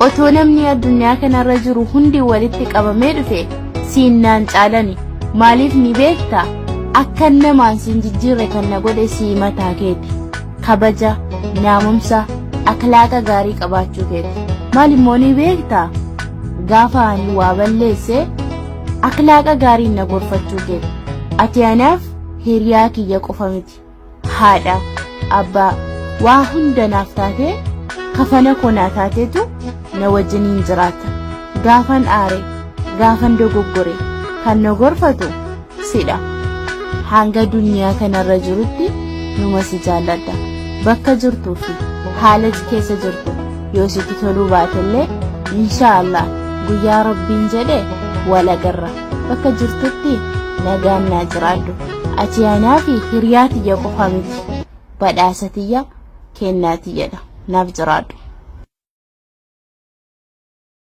otoo namni addunyaa kanarra jiru hundi walitti qabamee dhufe siinnaan caalani maaliif ni beektaa akka namaan siin jijjiirre kan na godhe sii mataa keeti kabaja naamumsa akhlaaqa gaarii qabaachuu keeti maal immoo ni beektaa gaafa ani waa balleesse akhlaaqa gaarii na gorfachuu keeti ati anaaf hiriyaa kiyya qofa miti haadha abbaa waa hunda naaf taatee kafana konaa taateetu na wajjiniin jiraata gaafan aare gaafan dogoggore kan na gorfatu sidha hanga duniyaa kanarra jirutti numa si jaalladha bakka jirtuu fi haala keessa jirtu yoo sitti toluu baatellee inshaallah guyyaa rabbiin jedhe wal agarra bakka jirtutti nagaan naa jiraadhu ati anaa fi hiriyaa tiyya qofa miti badhaasa tiyya kennaa tiyyadha naaf jiraadhu